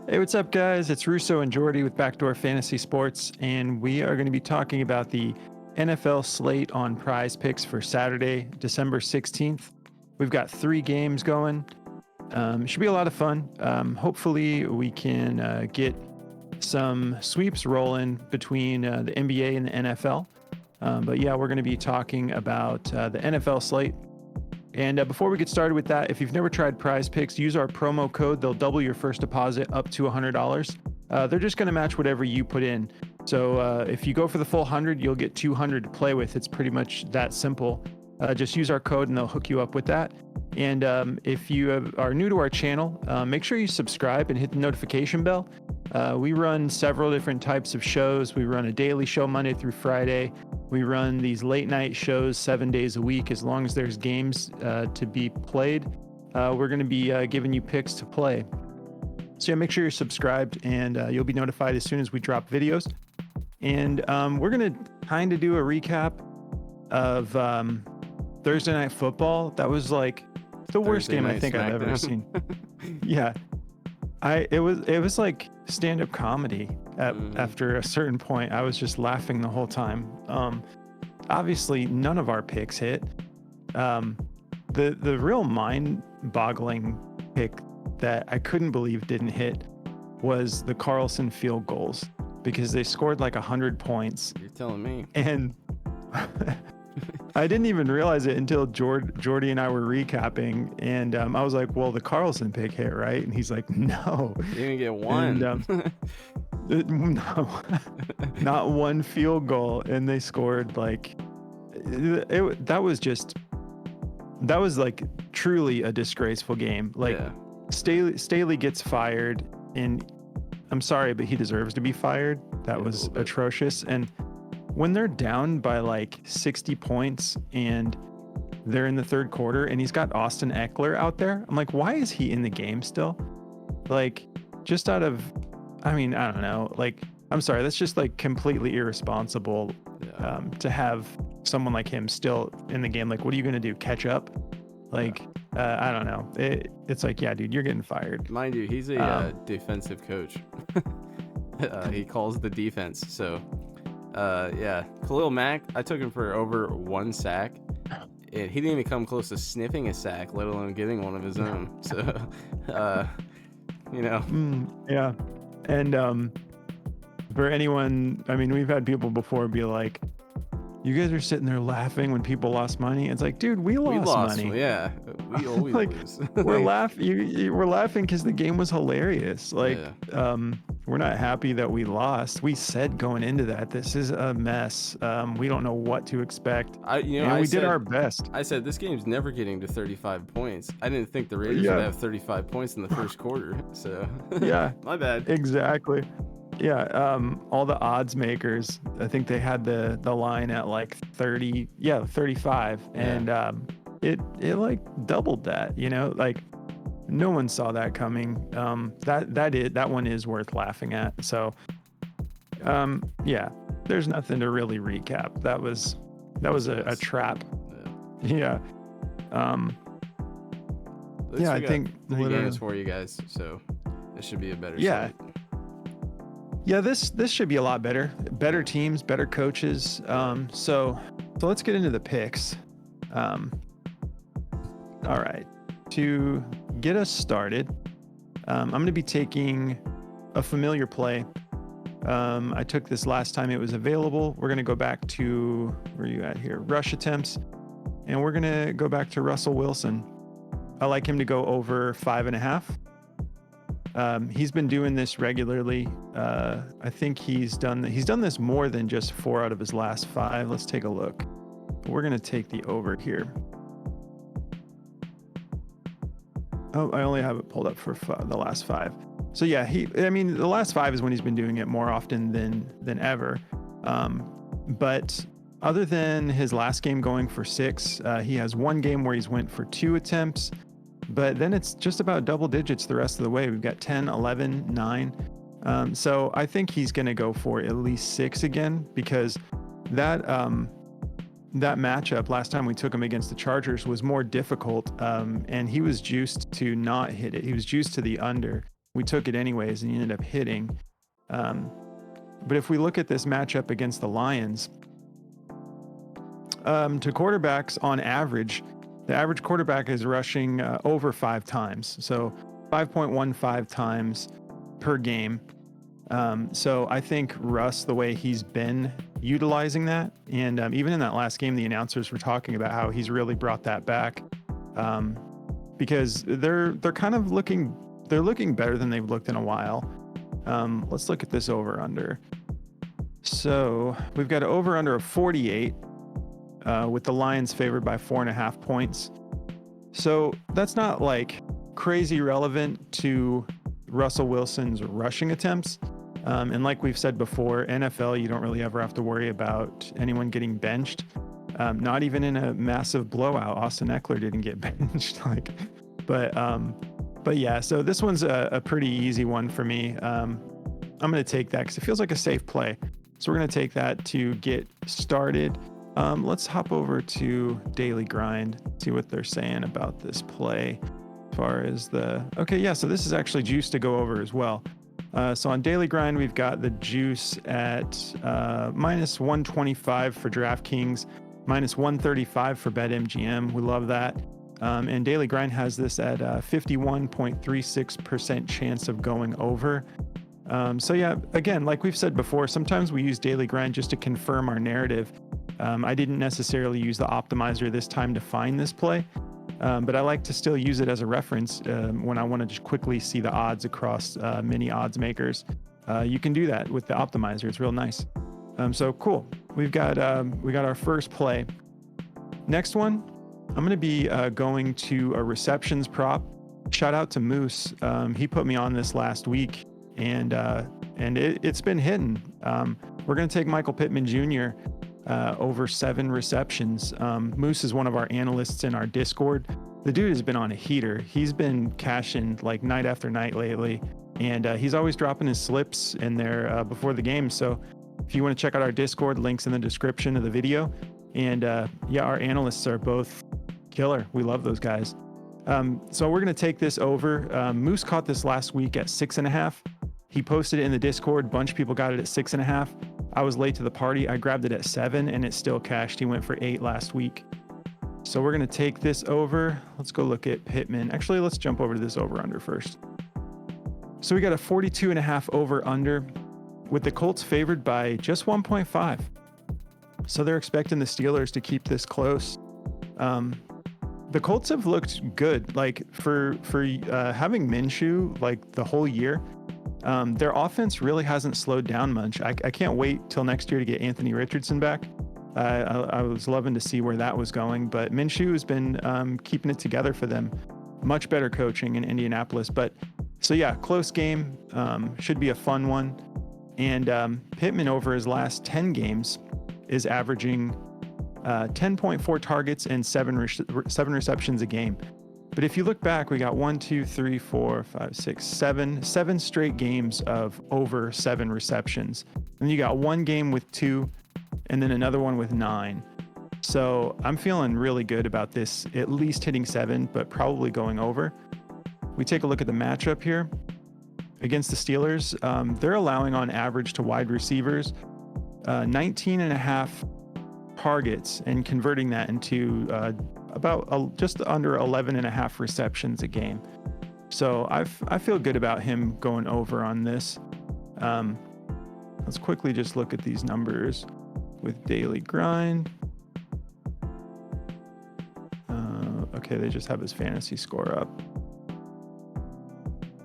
Hey, what's up, guys? It's Russo and Jordy with Backdoor Fantasy Sports, and we are going to be talking about the NFL slate on Prizepicks for Saturday, December 16th. We've got 3 games going. It should be a lot of fun. Hopefully, we can get some sweeps rolling between the NBA and the NFL. But yeah, we're going to be talking about the NFL slate. And before we get started with that, if you've never tried Prizepicks, use our promo code. They'll double your first deposit up to $100. They're just going to match whatever you put in. So if you go for the full 100, you'll get 200 to play with. It's pretty much that simple. Just use our code and they'll hook you up with that. And if you are new to our channel, make sure you subscribe and hit the notification bell. We run several different types of shows. We run a daily show Monday through Friday. We run these late night shows 7 days a week. As long as there's games to be played, we're going to be giving you picks to play. So yeah, make sure you're subscribed and you'll be notified as soon as we drop videos. And we're going to kind of do a recap of Thursday Night Football. That was like the worst game I think I've ever seen. Yeah. It was like stand-up comedy after a certain point. I was just laughing the whole time. Obviously none of our picks hit. The real mind-boggling pick that I couldn't believe didn't hit was the Carlson field goals, because they scored like 100 points. You're telling me. And I didn't even realize it until Jordy and I were recapping, and I was like, well, the Carlson pick hit, right? And he's like, no. You didn't get one. And, no, not one field goal. And they scored like, that was like truly a disgraceful game. Like Yeah. Staley gets fired, and I'm sorry, but he deserves to be fired. That was atrocious. And when they're down by like 60 points and they're in the third quarter and he's got Austin Eckler out there, I'm like, why is he in the game still? Like, just out of, I mean, I don't know. Like, I'm sorry, that's just like completely irresponsible to have someone like him still in the game. Like, what are you going to do? Catch up? Like, I don't know. It's like, yeah, dude, you're getting fired. Mind you, he's a defensive coach. He calls the defense. So, yeah, Khalil Mack, I took him for over 1 sack. And he didn't even come close to sniffing a sack, let alone getting one of his own. So, you know. Yeah. And for anyone, I mean, we've had people before be like, you guys are sitting there laughing when people lost money. It's like, dude, we lost money. Yeah, we always like, lose. We're laughing because the game was hilarious. Like, we're not happy that we lost. We said going into that, this is a mess. We don't know what to expect. We did our best. I said this game's never getting to 35 points. I didn't think the Raiders would have 35 points in the first quarter. So yeah, my bad. Exactly. Yeah, all the odds makers, I think they had the line at like 35, and it like doubled that, like no one saw that coming. That one is worth laughing at. So yeah, there's nothing to really recap. That was a trap. Yeah. I think 3 games for you guys, so it should be a better slate. Yeah, this should be a lot better. Better teams, better coaches. So let's get into the picks. All right. To get us started, I'm going to be taking a familiar play. I took this last time it was available. We're going to go back to, where are you at here? Rush attempts. And we're going to go back to Russell Wilson. I like him to go over 5.5. He's been doing this regularly. I think he's done this more than just 4 out of his last 5. Let's take a look. We're going to take the over here. Oh, I only have it pulled up for the last 5. So yeah, the last 5 is when he's been doing it more often than ever. But other than his last game going for 6, he has 1 game where he's went for 2 attempts. But then it's just about double digits the rest of the way. We've got 10, 11, 9. So I think he's going to go for at least 6 again, because that matchup last time we took him against the Chargers was more difficult, and he was juiced to not hit it. He was juiced to the under. we took it anyways, and he ended up hitting. But if we look at this matchup against the Lions, to quarterbacks on average, the average quarterback is rushing over 5 times. So 5.15 times per game. So I think Russ, the way he's been utilizing that, and even in that last game, the announcers were talking about how he's really brought that back, because they're kind of looking better than they've looked in a while. Let's look at this over under. So we've got an over under of 48, with the Lions favored by 4.5 points. So that's not like crazy relevant to Russell Wilson's rushing attempts. And like we've said before, NFL, you don't really ever have to worry about anyone getting benched. Not even in a massive blowout. Austin Eckler didn't get benched. But yeah, so this one's a pretty easy one for me. I'm going to take that because it feels like a safe play. So we're going to take that to get started. Let's hop over to Daily Grind, see what they're saying about this play as far as okay, yeah, so this is actually juice to go over as well. So on Daily Grind, we've got the juice at minus 125 for DraftKings, minus 135 for BetMGM. We love that. And Daily Grind has this at 51.36% chance of going over. So yeah, again, like we've said before, sometimes we use Daily Grind just to confirm our narrative. I didn't necessarily use the optimizer this time to find this play, but I like to still use it as a reference when I want to just quickly see the odds across many odds makers. You can do that with the optimizer. It's real nice. So cool. We got our first play. Next one, I'm going to be going to a receptions prop. Shout out to Moose. He put me on this last week, and it's been hitting. We're going to take Michael Pittman Jr. Over 7 receptions. Moose is one of our analysts in our Discord. The dude has been on a heater. He's been cashing like night after night lately, and he's always dropping his slips in there before the game. So if you want to check out our Discord, links in the description of the video. And yeah, our analysts are both killer. We love those guys. So we're going to take this over. Moose caught this last week at 6.5. He posted it in the Discord. Bunch of people got it at 6.5. I was late to the party. I grabbed it at 7 and it still cashed. He went for 8 last week. So we're going to take this over. Let's go look at Pittman. Actually, let's jump over to this over under first. So we got a 42.5 over under with the Colts favored by just 1.5. So they're expecting the Steelers to keep this close. The Colts have looked good, like for having Minshew like the whole year. Their offense really hasn't slowed down much. I can't wait till next year to get Anthony Richardson back. I was loving to see where that was going, but Minshew has been keeping it together for them. Much better coaching in Indianapolis. But so yeah, close game, should be a fun one. And Pittman over his last 10 games is averaging 10.4 targets and 7 receptions a game. But if you look back, we got 7 straight games of over 7 receptions. And you got one game with 2 and then another one with 9. So I'm feeling really good about this, at least hitting 7, but probably going over. We take a look at the matchup here against the Steelers. They're allowing on average to wide receivers 19.5 targets and converting that into just under 11.5 receptions a game. So I feel good about him going over on this. Let's quickly just look at these numbers with Daily Grind. Okay, they just have his fantasy score up.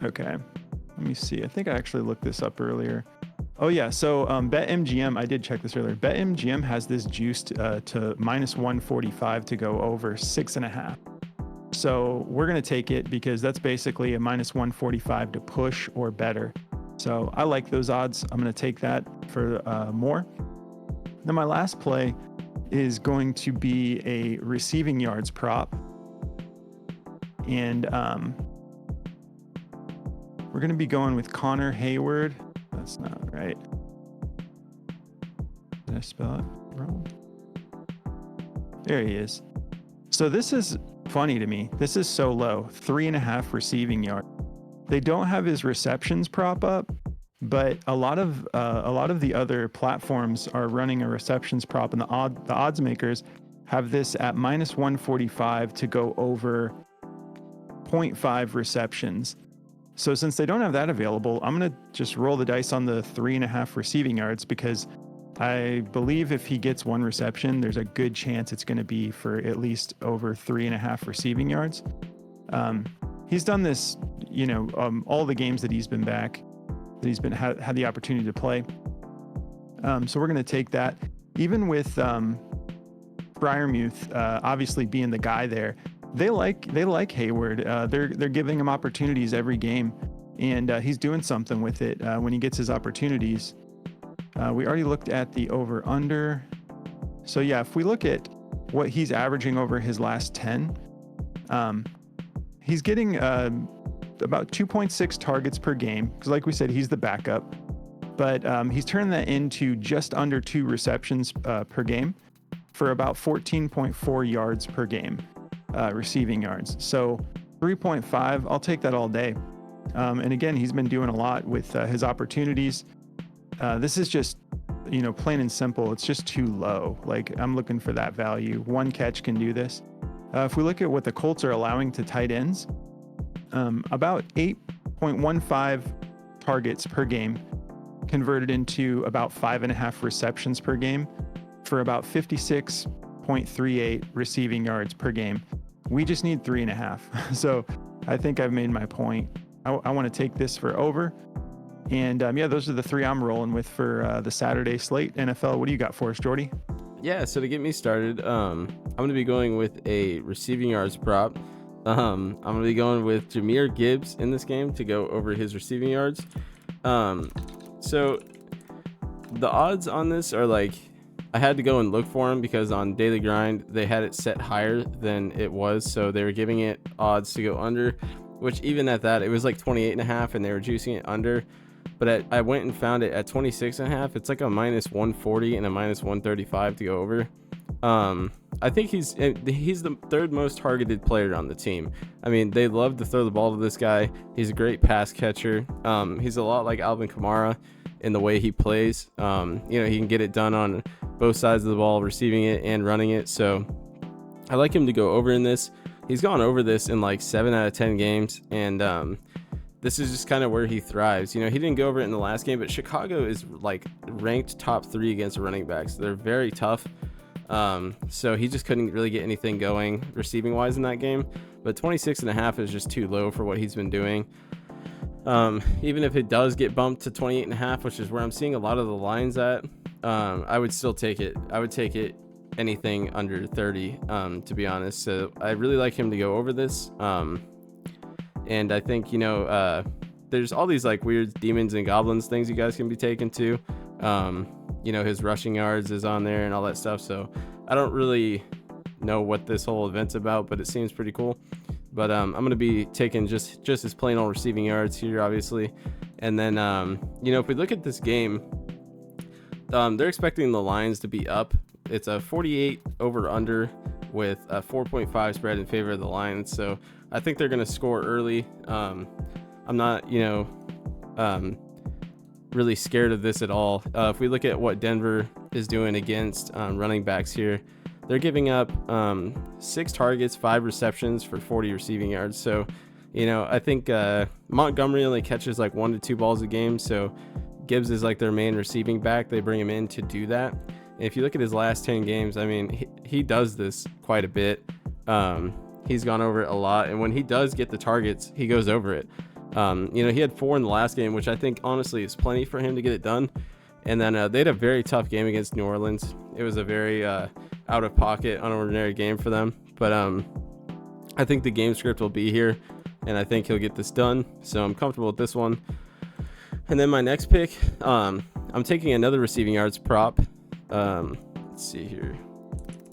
Okay, let me see. I think I actually looked this up earlier. Oh yeah, so BetMGM, I did check this earlier. BetMGM has this juiced to minus 145 to go over 6.5. So we're going to take it because that's basically a minus 145 to push or better. So I like those odds. I'm going to take that for more. Then my last play is going to be a receiving yards prop. And we're going to be going with Connor Hayward. That's not right. Did I spell it wrong? There he is. So this is funny to me. This is so low, 3.5 receiving yards. They don't have his receptions prop up, but a lot of the other platforms are running a receptions prop, and the odds makers have this at minus 145 to go over 0.5 receptions. So since they don't have that available, I'm going to just roll the dice on the 3.5 receiving yards, because I believe if he gets one reception, there's a good chance it's going to be for at least over 3.5 receiving yards. He's done this, all the games that he's been back, that he's been had the opportunity to play. So we're going to take that. Even with Freiermuth obviously being the guy there, they like Hayward. They're giving him opportunities every game, and he's doing something with it when he gets his opportunities. We already looked at the over/under. So yeah, if we look at what he's averaging over his last 10, he's getting about 2.6 targets per game, because like we said, he's the backup. But he's turned that into just under 2 receptions per game for about 14.4 yards per game, receiving yards. So 3.5, I'll take that all day. And again, he's been doing a lot with his opportunities. This is just, plain and simple. It's just too low. Like, I'm looking for that value. One catch can do this. If we look at what the Colts are allowing to tight ends, about 8.15 targets per game converted into about 5.5 receptions per game for about 56.38 receiving yards per game. We just need 3.5. So I think I've made my point. I want to take this for over. And those are the 3 I'm rolling with for the Saturday slate. NFL, what do you got for us, Jordy? Yeah, so to get me started, I'm going to be going with a receiving yards prop. I'm going to be going with Jahmyr Gibbs in this game to go over his receiving yards. So the odds on this are like, I had to go and look for them because on Daily Grind, they had it set higher than it was. So they were giving it odds to go under, which even at that, it was like 28.5 and they were juicing it under. But I went and found it at 26.5. It's like a minus 140 and a minus 135 to go over. I think he's the 3rd most targeted player on the team. I mean, they love to throw the ball to this guy. He's a great pass catcher. He's a lot like Alvin Kamara in the way he plays. He can get it done on both sides of the ball, receiving it and running it. So I like him to go over in this. He's gone over this in like 7 out of 10 games. And this is just kind of where he thrives. He didn't go over it in the last game, but Chicago is like ranked top 3 against running backs. They're very tough. So he just couldn't really get anything going receiving wise in that game. But 26.5 is just too low for what he's been doing. Even if it does get bumped to 28.5, which is where I'm seeing a lot of the lines at, I would still take it. I would take it anything under 30, to be honest. So I really like him to go over this. And I think, there's all these like weird demons and goblins things you guys can be taken to. His rushing yards is on there and all that stuff. So I don't really know what this whole event's about, but it seems pretty cool. But I'm going to be taking just his plain old receiving yards here, obviously. And then, if we look at this game, they're expecting the lines to be up. It's a 48 over under with a 4.5 spread in favor of the Lions. So I think they're going to score early. I'm not, really scared of this at all. If we look at what Denver is doing against running backs here, they're giving up 6 targets, 5 receptions for 40 receiving yards. So, I think Montgomery only catches like 1 to 2 balls a game. So Gibbs is like their main receiving back. They bring him in to do that. And if you look at his last 10 games, I mean, he does this quite a bit. He's gone over it a lot. And when he does get the targets, he goes over it. He had 4 in the last game, which I think honestly is plenty for him to get it done. And then they had a very tough game against New Orleans. It was a very out of pocket, unordinary game for them. But I think the game script will be here, and I think he'll get this done. So I'm comfortable with this one. And then my next pick, I'm taking another receiving yards prop. Let's see here.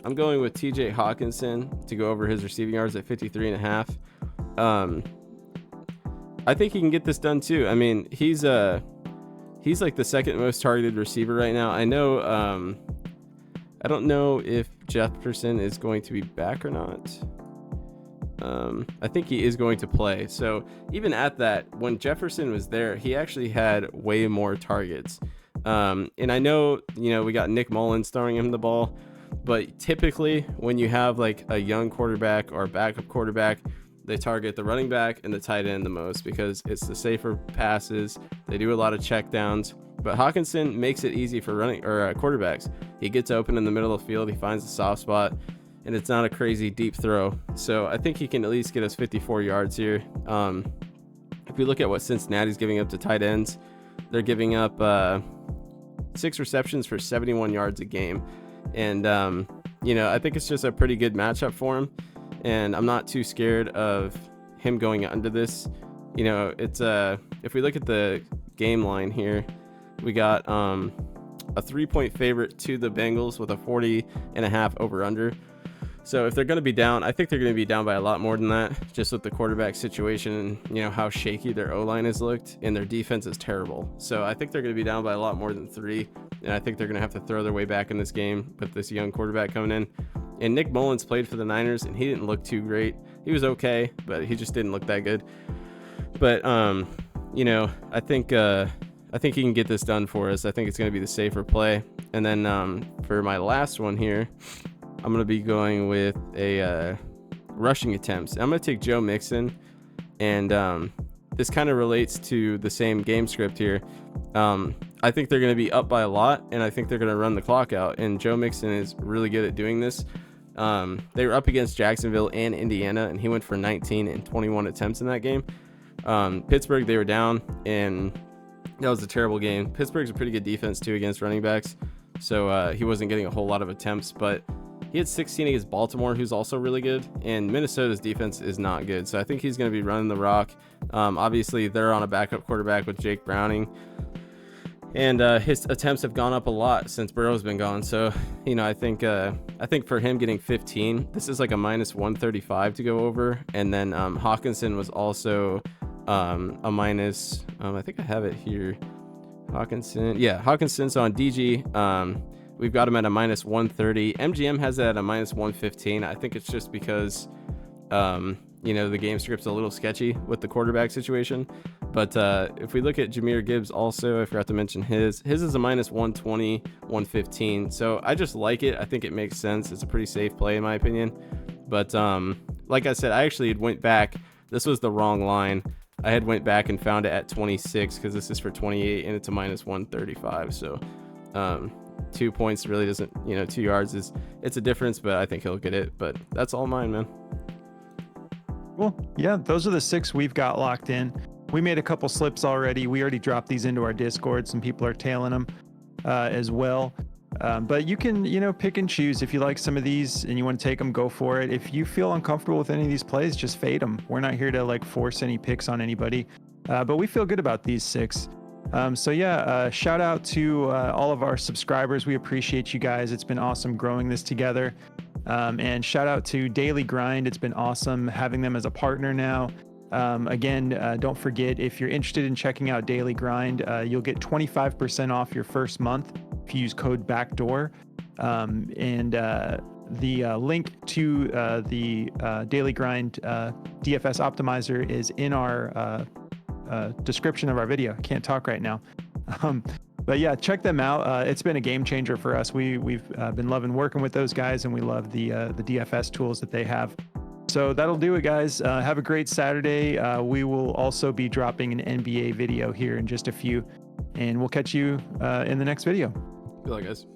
I'm going with TJ Hawkinson to go over his receiving yards at 53.5. I think he can get this done too. I mean, he's like the 2nd most targeted receiver right now. I know, I don't know if Jefferson is going to be back or not. I think he is going to play. So even at that, when Jefferson was there, he actually had way more targets. And I know, we got Nick Mullins throwing him the ball, but typically when you have like a young quarterback or a backup quarterback, they target the running back and the tight end the most because it's the safer passes. They do a lot of check downs, but Hawkinson makes it easy for quarterbacks. He gets open in the middle of the field. He finds the soft spot, and it's not a crazy deep throw. So I think he can at least get us 54 yards here. If we look at what Cincinnati's giving up to tight ends, they're giving up 6 receptions for 71 yards a game. And, I think it's just a pretty good matchup for him. And I'm not too scared of him going under this. It's if we look at the game line here, we got a 3-point favorite to the Bengals with a 40.5 over under. So if they're going to be down, I think they're going to be down by a lot more than that, just with the quarterback situation and, how shaky their O-line has looked, and their defense is terrible. So I think they're going to be down by a lot more than 3, and I think they're going to have to throw their way back in this game with this young quarterback coming in. And Nick Mullins played for the Niners, and he didn't look too great. He was okay, but he just didn't look that good. But, I think he can get this done for us. I think it's going to be the safer play. And then for my last one here, I'm going to be going with a rushing attempts. I'm going to take Joe Mixon, and this kind of relates to the same game script here. I think they're going to be up by a lot, and I think they're going to run the clock out, and Joe Mixon is really good at doing this. They were up against Jacksonville and Indiana, and he went for 19 and 21 attempts in that game. Pittsburgh, they were down, and that was a terrible game. Pittsburgh's a pretty good defense, too, against running backs, so he wasn't getting a whole lot of attempts, but he had 16 against Baltimore, who's also really good, and Minnesota's defense is not good, so I think he's going to be running the rock. Obviously, they're on a backup quarterback with Jake Browning, and his attempts have gone up a lot since Burrow's been gone. So, I think for him getting 15, this is like a minus 135 to go over, and then Hawkinson was also a minus. I think I have it here. Hawkinson's on DG. We've got him at a minus 130. MGM has it at a minus 115. I think it's just because, the game script's a little sketchy with the quarterback situation. But if we look at Jahmyr Gibbs also, I forgot to mention his is a minus 120, 115. So I just like it. I think it makes sense. It's a pretty safe play in my opinion. But like I said, I actually went back. This was the wrong line. I had went back and found it at 26 because this is for 28 and it's a minus 135. So 2 points really doesn't, 2 yards it's a difference, but I think he'll get it. But that's all mine, man. Cool. Yeah, those are the 6 we've got locked in. We made a couple slips already. We already dropped these into our Discord. Some people are tailing them as well. But you can, pick and choose. If you like some of these and you want to take them, go for it. If you feel uncomfortable with any of these plays, just fade them. We're not here to force any picks on anybody. But we feel good about these 6. Shout out to all of our subscribers. We appreciate you guys. It's been awesome growing this together. And shout out to Daily Grind. It's been awesome having them as a partner now. Don't forget, if you're interested in checking out Daily Grind, you'll get 25% off your first month if you use code BACKDOOR. The link to the Daily Grind DFS optimizer is in our description of our video. I can't talk right now. But yeah, check them out. It's been a game changer for us. We've been loving working with those guys, and we love the DFS tools that they have. So that'll do it, guys. Have a great Saturday. We will also be dropping an NBA video here in just a few, and we'll catch you in the next video. Good luck, guys.